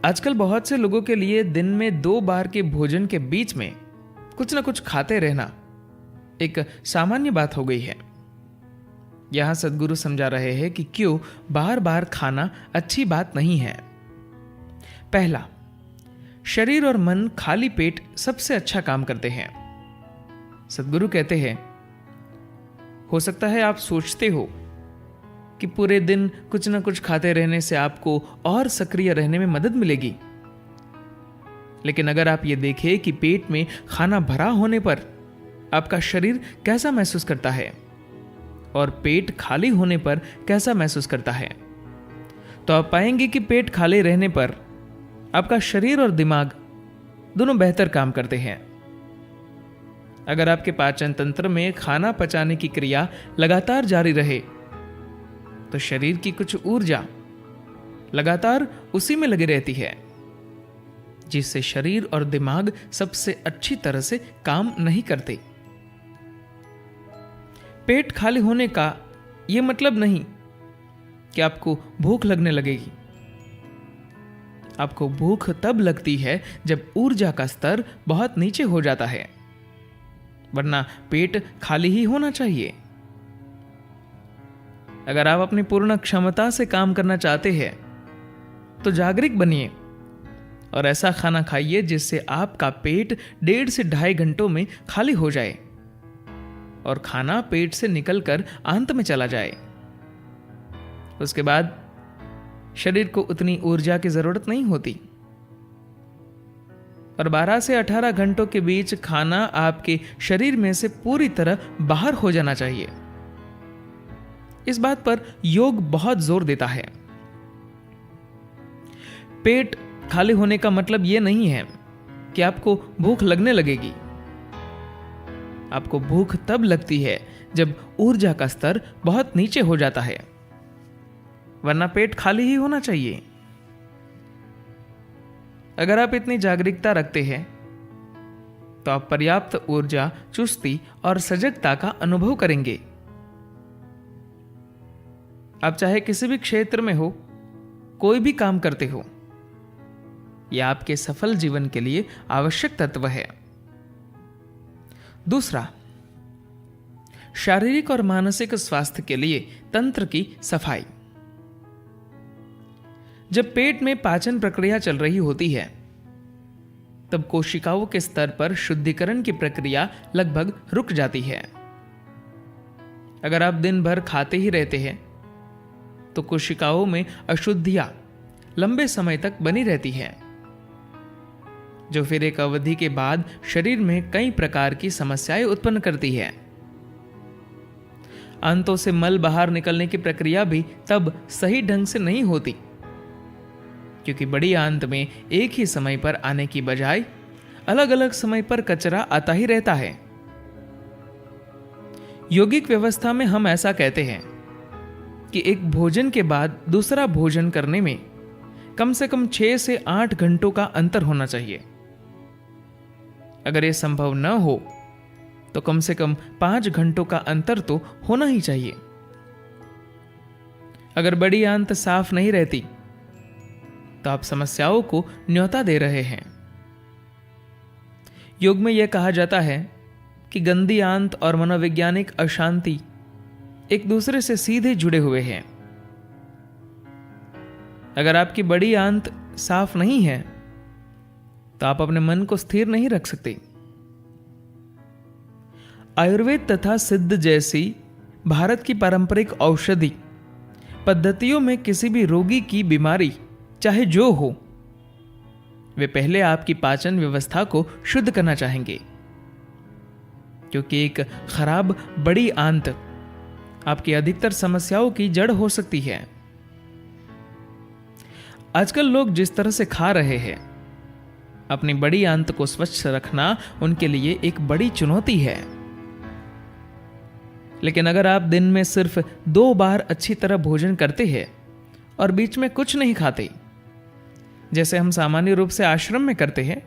आजकल बहुत से लोगों के लिए दिन में 2 बार के भोजन के बीच में कुछ ना कुछ खाते रहना एक सामान्य बात हो गई है। यहां सद्गुरु समझा रहे हैं कि क्यों बार बार खाना अच्छी बात नहीं है। पहला, शरीर और मन खाली पेट सबसे अच्छा काम करते हैं। सद्गुरु कहते हैं, हो सकता है आप सोचते हो कि पूरे दिन कुछ ना कुछ खाते रहने से आपको और सक्रिय रहने में मदद मिलेगी, लेकिन अगर आप ये देखें कि पेट में खाना भरा होने पर आपका शरीर कैसा महसूस करता है और पेट खाली होने पर कैसा महसूस करता है, तो आप पाएंगे कि पेट खाली रहने पर आपका शरीर और दिमाग दोनों बेहतर काम करते हैं। अगर आपके पाचन तंत्र में खाना पचाने की क्रिया लगातार जारी रहे तो शरीर की कुछ ऊर्जा लगातार उसी में लगी रहती है, जिससे शरीर और दिमाग सबसे अच्छी तरह से काम नहीं करते। पेट खाली होने का यह मतलब नहीं कि आपको भूख लगने लगेगी। आपको भूख तब लगती है जब ऊर्जा का स्तर बहुत नीचे हो जाता है, वरना पेट खाली ही होना चाहिए। अगर आप अपनी पूर्ण क्षमता से काम करना चाहते हैं तो जागरूक बनिए और ऐसा खाना खाइए जिससे आपका पेट 1.5 से 2.5 घंटों में खाली हो जाए और खाना पेट से निकलकर आंत में चला जाए। उसके बाद शरीर को उतनी ऊर्जा की जरूरत नहीं होती और 12 से 18 घंटों के बीच खाना आपके शरीर में से पूरी तरह बाहर हो जाना चाहिए। इस बात पर योग बहुत जोर देता है। पेट खाली होने का मतलब यह नहीं है कि आपको भूख लगने लगेगी। आपको भूख तब लगती है जब ऊर्जा का स्तर बहुत नीचे हो जाता है, वरना पेट खाली ही होना चाहिए। अगर आप इतनी जागरूकता रखते हैं तो आप पर्याप्त ऊर्जा, चुस्ती और सजगता का अनुभव करेंगे। आप चाहे किसी भी क्षेत्र में हो, कोई भी काम करते हो, यह आपके सफल जीवन के लिए आवश्यक तत्व है। दूसरा, शारीरिक और मानसिक स्वास्थ्य के लिए तंत्र की सफाई। जब पेट में पाचन प्रक्रिया चल रही होती है तब कोशिकाओं के स्तर पर शुद्धिकरण की प्रक्रिया लगभग रुक जाती है। अगर आप दिन भर खाते ही रहते हैं तो कोशिकाओं में अशुद्धियां लंबे समय तक बनी रहती हैं, जो फिर एक अवधि के बाद शरीर में कई प्रकार की समस्याएं उत्पन्न करती है। आंतों से मल बाहर निकलने की प्रक्रिया भी तब सही ढंग से नहीं होती, क्योंकि बड़ी आंत में एक ही समय पर आने की बजाय अलग अलग समय पर कचरा आता ही रहता है। यौगिक व्यवस्था में हम ऐसा कहते हैं कि एक भोजन के बाद दूसरा भोजन करने में कम से कम 6 से 8 घंटों का अंतर होना चाहिए। अगर यह संभव न हो तो कम से कम 5 घंटों का अंतर तो होना ही चाहिए। अगर बड़ी आंत साफ नहीं रहती तो आप समस्याओं को न्योता दे रहे हैं। योग में यह कहा जाता है कि गंदी आंत और मनोवैज्ञानिक अशांति एक दूसरे से सीधे जुड़े हुए हैं। अगर आपकी बड़ी आंत साफ नहीं है तो आप अपने मन को स्थिर नहीं रख सकते। आयुर्वेद तथा सिद्ध जैसी भारत की पारंपरिक औषधि पद्धतियों में किसी भी रोगी की बीमारी चाहे जो हो, वे पहले आपकी पाचन व्यवस्था को शुद्ध करना चाहेंगे, क्योंकि एक खराब बड़ी आंत आपकी अधिकतर समस्याओं की जड़ हो सकती है। आजकल लोग जिस तरह से खा रहे हैं, अपनी बड़ी आंत को स्वच्छ रखना उनके लिए एक बड़ी चुनौती है। लेकिन अगर आप दिन में सिर्फ 2 बार अच्छी तरह भोजन करते हैं और बीच में कुछ नहीं खाते, जैसे हम सामान्य रूप से आश्रम में करते हैं,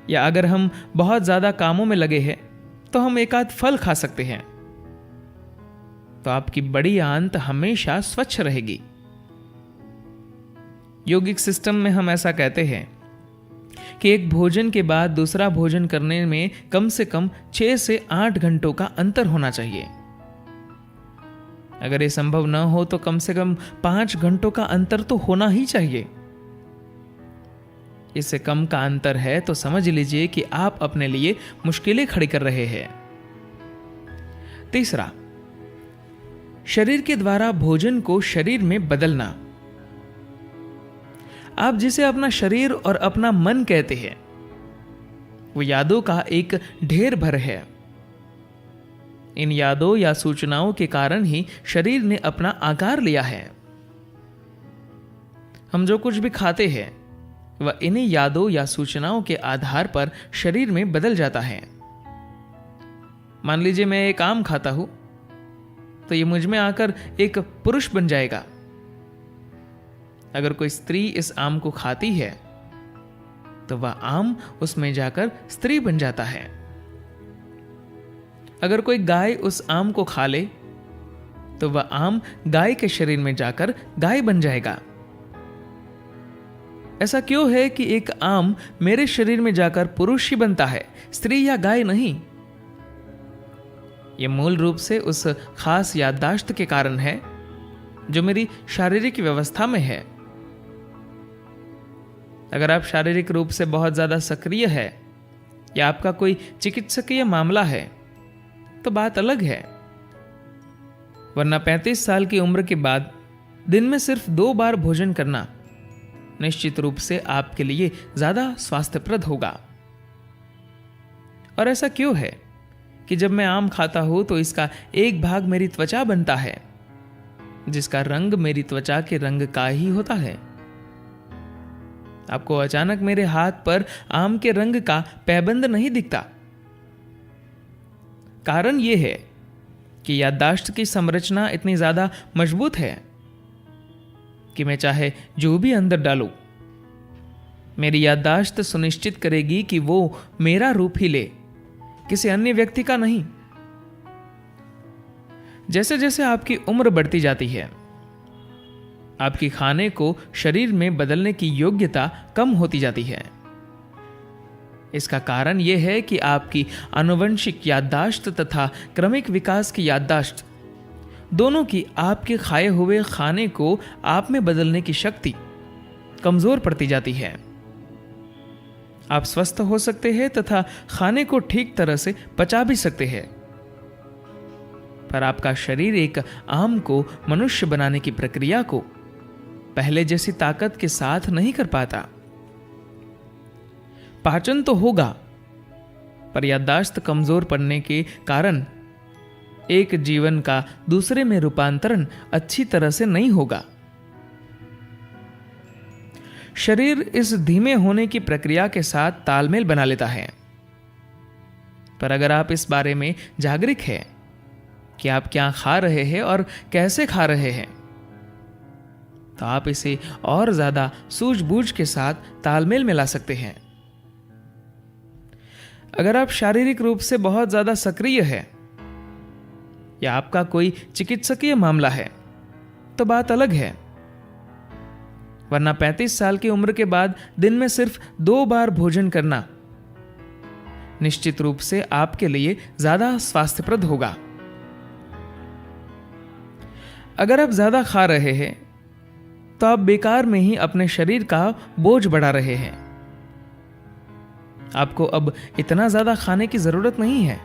या अगर हम बहुत ज्यादा कामों में लगे हैं तो हम एक आध फल खा सकते हैं, तो आपकी बड़ी आंत हमेशा स्वच्छ रहेगी। योगिक सिस्टम में हम ऐसा कहते हैं कि एक भोजन के बाद दूसरा भोजन करने में कम से कम 6 से 8 घंटों का अंतर होना चाहिए। अगर ये संभव न हो तो कम से कम 5 घंटों का अंतर तो होना ही चाहिए। इससे कम का अंतर है तो समझ लीजिए कि आप अपने लिए मुश्किलें खड़ी कर रहे हैं। तीसरा, शरीर के द्वारा भोजन को शरीर में बदलना। आप जिसे अपना शरीर और अपना मन कहते हैं, वो यादों का एक ढेर भर है। इन यादों या सूचनाओं के कारण ही शरीर ने अपना आकार लिया है। हम जो कुछ भी खाते हैं वह इन्हीं यादों या सूचनाओं के आधार पर शरीर में बदल जाता है। मान लीजिए मैं एक आम खाता हूं तो ये मुझ में आकर एक पुरुष बन जाएगा। अगर कोई स्त्री इस आम को खाती है तो वह आम उसमें जाकर स्त्री बन जाता है। अगर कोई गाय उस आम को खा ले तो वह आम गाय के शरीर में जाकर गाय बन जाएगा। ऐसा क्यों है कि एक आम मेरे शरीर में जाकर पुरुष ही बनता है, स्त्री या गाय नहीं? यह मूल रूप से उस खास याददाश्त के कारण है जो मेरी शारीरिक व्यवस्था में है। अगर आप शारीरिक रूप से बहुत ज्यादा सक्रिय है या आपका कोई चिकित्सकीय मामला है तो बात अलग है, वरना 35 साल की उम्र के बाद दिन में सिर्फ 2 बार भोजन करना निश्चित रूप से आपके लिए ज्यादा स्वास्थ्यप्रद होगा। और ऐसा क्यों है कि जब मैं आम खाता हूं तो इसका एक भाग मेरी त्वचा बनता है, जिसका रंग मेरी त्वचा के रंग का ही होता है। आपको अचानक मेरे हाथ पर आम के रंग का पैबंद नहीं दिखता। कारण यह है कि याददाश्त की संरचना इतनी ज्यादा मजबूत है कि मैं चाहे जो भी अंदर डालूं, मेरी याददाश्त सुनिश्चित करेगी कि वो मेरा रूप ही ले, किसी अन्य व्यक्ति का नहीं। जैसे जैसे आपकी उम्र बढ़ती जाती है, आपकी खाने को शरीर में बदलने की योग्यता कम होती जाती है। इसका कारण यह है कि आपकी आनुवंशिक याददाश्त तथा क्रमिक विकास की याददाश्त दोनों की आपके खाए हुए खाने को आप में बदलने की शक्ति कमजोर पड़ती जाती है। आप स्वस्थ हो सकते हैं तथा खाने को ठीक तरह से पचा भी सकते हैं, पर आपका शरीर एक आम को मनुष्य बनाने की प्रक्रिया को पहले जैसी ताकत के साथ नहीं कर पाता। पाचन तो होगा, पर याददाश्त कमजोर पड़ने के कारण एक जीवन का दूसरे में रूपांतरण अच्छी तरह से नहीं होगा। शरीर इस धीमे होने की प्रक्रिया के साथ तालमेल बना लेता है, पर अगर आप इस बारे में जागरूक हैं कि आप क्या खा रहे हैं और कैसे खा रहे हैं, तो आप इसे और ज्यादा सूझबूझ के साथ तालमेल में ला सकते हैं। अगर आप शारीरिक रूप से बहुत ज्यादा सक्रिय है या आपका कोई चिकित्सकीय मामला है तो बात अलग है, वरना 35 साल की उम्र के बाद दिन में सिर्फ 2 बार भोजन करना निश्चित रूप से आपके लिए ज्यादा स्वास्थ्यप्रद होगा। अगर आप ज्यादा खा रहे हैं तो आप बेकार में ही अपने शरीर का बोझ बढ़ा रहे हैं। आपको अब इतना ज्यादा खाने की जरूरत नहीं है,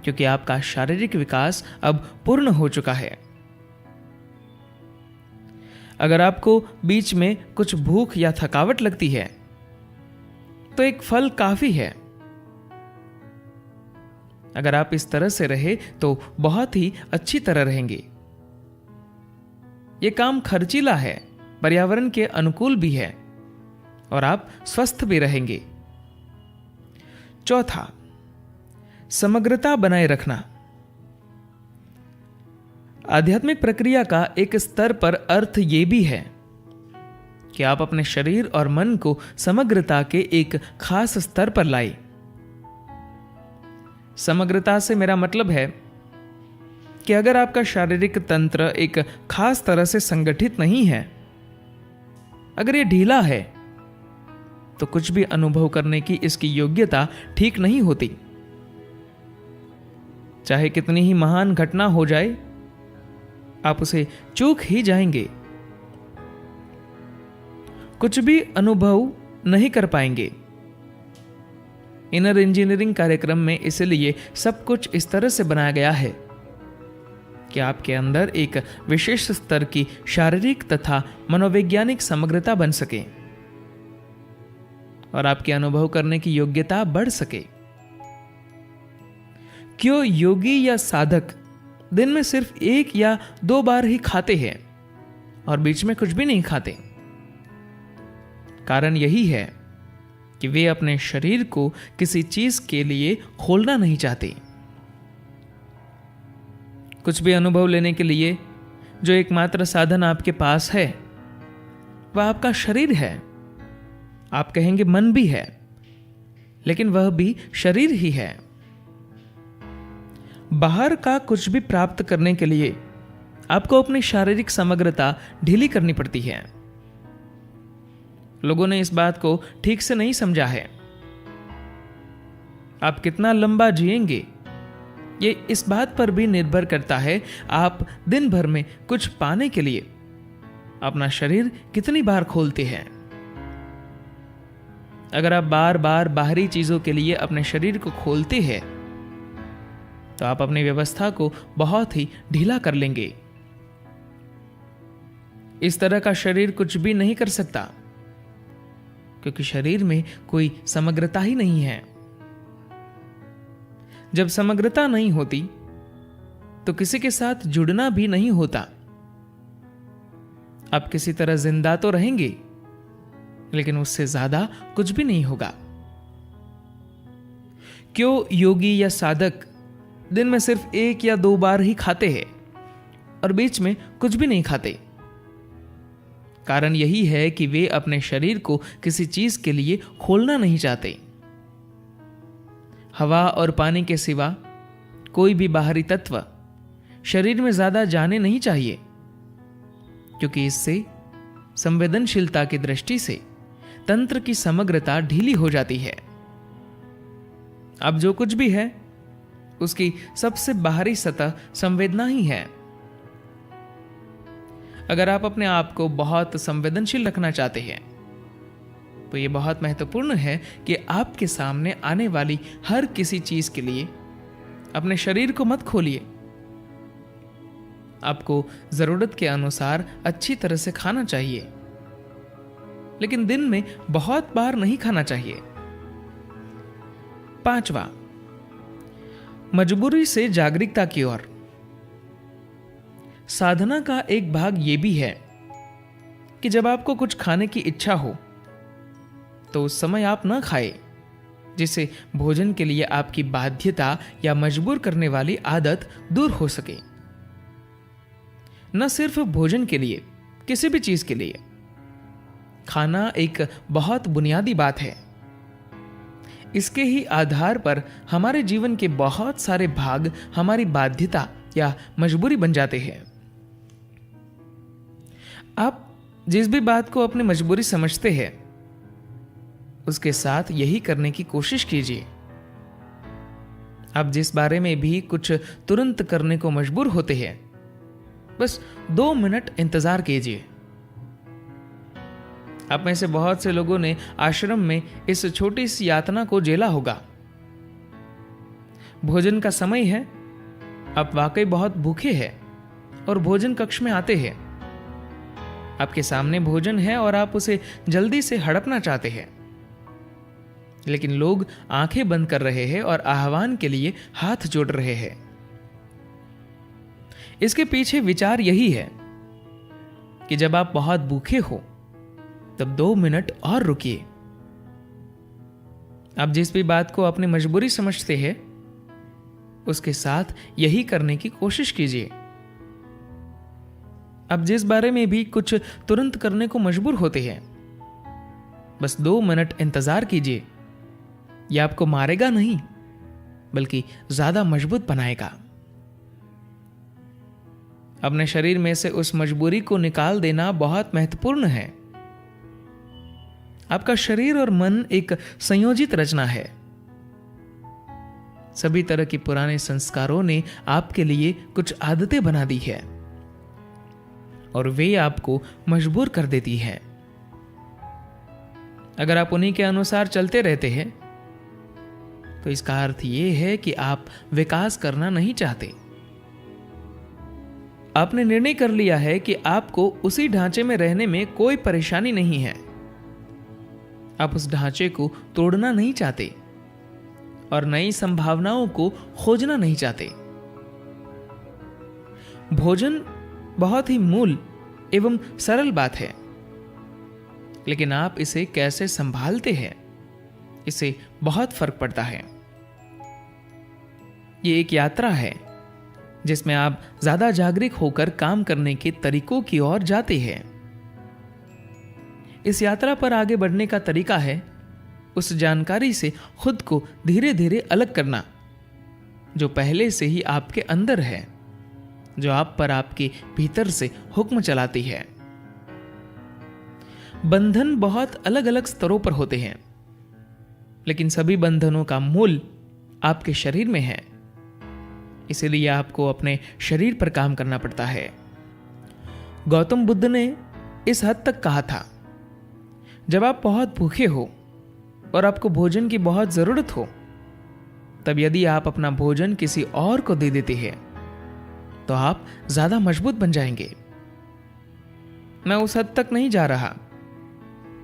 क्योंकि आपका शारीरिक विकास अब पूर्ण हो चुका है। अगर आपको बीच में कुछ भूख या थकावट लगती है तो एक फल काफी है। अगर आप इस तरह से रहे तो बहुत ही अच्छी तरह रहेंगे। यह काम खर्चीला है, पर्यावरण के अनुकूल भी है और आप स्वस्थ भी रहेंगे। चौथा, समग्रता बनाए रखना। आध्यात्मिक प्रक्रिया का एक स्तर पर अर्थ यह भी है कि आप अपने शरीर और मन को समग्रता के एक खास स्तर पर लाए। समग्रता से मेरा मतलब है कि अगर आपका शारीरिक तंत्र एक खास तरह से संगठित नहीं है अगर ये ढीला है तो कुछ भी अनुभव करने की इसकी योग्यता ठीक नहीं होती। चाहे कितनी ही महान घटना हो जाए, आप उसे चूक ही जाएंगे, कुछ भी अनुभव नहीं कर पाएंगे। इनर इंजीनियरिंग कार्यक्रम में इसलिए सब कुछ इस तरह से बनाया गया है कि आपके अंदर एक विशेष स्तर की शारीरिक तथा मनोवैज्ञानिक समग्रता बन सके और आपके अनुभव करने की योग्यता बढ़ सके। क्यों योगी या साधक दिन में सिर्फ 1 या 2 बार ही खाते हैं और बीच में कुछ भी नहीं खाते? कारण यही है कि वे अपने शरीर को किसी चीज के लिए खोलना नहीं चाहते। कुछ भी अनुभव लेने के लिए जो एकमात्र साधन आपके पास है वह आपका शरीर है। आप कहेंगे मन भी है, लेकिन वह भी शरीर ही है। बाहर का कुछ भी प्राप्त करने के लिए आपको अपनी शारीरिक समग्रता ढीली करनी पड़ती है। लोगों ने इस बात को ठीक से नहीं समझा है। आप कितना लंबा जिएंगे ये इस बात पर भी निर्भर करता है आप दिन भर में कुछ पाने के लिए अपना शरीर कितनी बार खोलते हैं। अगर आप बार बार बाहरी चीजों के लिए अपने शरीर को खोलते हैं तो आप अपनी व्यवस्था को बहुत ही ढीला कर लेंगे। इस तरह का शरीर कुछ भी नहीं कर सकता, क्योंकि शरीर में कोई समग्रता ही नहीं है। जब समग्रता नहीं होती तो किसी के साथ जुड़ना भी नहीं होता। आप किसी तरह जिंदा तो रहेंगे, लेकिन उससे ज्यादा कुछ भी नहीं होगा। क्यों योगी या साधक दिन में सिर्फ 1 या 2 बार ही खाते हैं और बीच में कुछ भी नहीं खाते? कारण यही है कि वे अपने शरीर को किसी चीज के लिए खोलना नहीं चाहते। हवा और पानी के सिवा कोई भी बाहरी तत्व शरीर में ज्यादा जाने नहीं चाहिए, क्योंकि इससे संवेदनशीलता की दृष्टि से तंत्र की समग्रता ढीली हो जाती है। अब जो कुछ भी है उसकी सबसे बाहरी सतह संवेदना ही है। अगर आप अपने आप को बहुत संवेदनशील रखना चाहते हैं तो यह बहुत महत्वपूर्ण है कि आपके सामने आने वाली हर किसी चीज के लिए अपने शरीर को मत खोलिए। आपको जरूरत के अनुसार अच्छी तरह से खाना चाहिए, लेकिन दिन में बहुत बार नहीं खाना चाहिए। 5वां, मजबूरी से जागरूकता की ओर। साधना का एक भाग यह भी है कि जब आपको कुछ खाने की इच्छा हो तो उस समय आप न खाएं, जिससे भोजन के लिए आपकी बाध्यता या मजबूर करने वाली आदत दूर हो सके। न सिर्फ भोजन के लिए, किसी भी चीज के लिए खाना एक बहुत बुनियादी बात है। इसके ही आधार पर हमारे जीवन के बहुत सारे भाग हमारी बाध्यता या मजबूरी बन जाते हैं। आप जिस भी बात को अपनी मजबूरी समझते हैं उसके साथ यही करने की कोशिश कीजिए। आप जिस बारे में भी कुछ तुरंत करने को मजबूर होते हैं, बस 2 मिनट इंतजार कीजिए। आप में से बहुत से लोगों ने आश्रम में इस छोटी सी यातना को झेला होगा। भोजन का समय है, आप वाकई बहुत भूखे हैं और भोजन कक्ष में आते हैं। आपके सामने भोजन है और आप उसे जल्दी से हड़पना चाहते हैं, लेकिन लोग आंखें बंद कर रहे हैं और आह्वान के लिए हाथ जोड़ रहे हैं। इसके पीछे विचार यही है कि जब आप बहुत भूखे हो तब 2 मिनट और रुकिए। आप जिस भी बात को अपनी मजबूरी समझते हैं उसके साथ यही करने की कोशिश कीजिए। आप जिस बारे में भी कुछ तुरंत करने को मजबूर होते हैं, बस 2 मिनट इंतजार कीजिए। यह आपको मारेगा नहीं, बल्कि ज्यादा मजबूत बनाएगा। अपने शरीर में से उस मजबूरी को निकाल देना बहुत महत्वपूर्ण है। आपका शरीर और मन एक संयोजित रचना है। सभी तरह के पुराने संस्कारों ने आपके लिए कुछ आदतें बना दी है और वे आपको मजबूर कर देती है। अगर आप उन्हीं के अनुसार चलते रहते हैं तो इसका अर्थ यह है कि आप विकास करना नहीं चाहते। आपने निर्णय कर लिया है कि आपको उसी ढांचे में रहने में कोई परेशानी नहीं है। आप उस ढांचे को तोड़ना नहीं चाहते और नई संभावनाओं को खोजना नहीं चाहते। भोजन बहुत ही मूल एवं सरल बात है, लेकिन आप इसे कैसे संभालते हैं इससे बहुत फर्क पड़ता है। ये एक यात्रा है जिसमें आप ज्यादा जागरूक होकर काम करने के तरीकों की ओर जाते हैं। इस यात्रा पर आगे बढ़ने का तरीका है उस जानकारी से खुद को धीरे धीरे अलग करना जो पहले से ही आपके अंदर है, जो आप पर आपके भीतर से हुक्म चलाती है। बंधन बहुत अलग अलग स्तरों पर होते हैं, लेकिन सभी बंधनों का मूल आपके शरीर में है। इसीलिए आपको अपने शरीर पर काम करना पड़ता है। गौतम बुद्ध ने इस हद तक कहा था, जब आप बहुत भूखे हो और आपको भोजन की बहुत जरूरत हो, तब यदि आप अपना भोजन किसी और को दे देते हैं तो आप ज्यादा मजबूत बन जाएंगे। मैं उस हद तक नहीं जा रहा,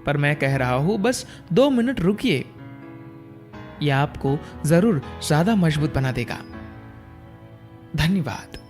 पर मैं कह रहा हूं बस 2 मिनट रुकिए, यह आपको जरूर ज्यादा मजबूत बना देगा। धन्यवाद।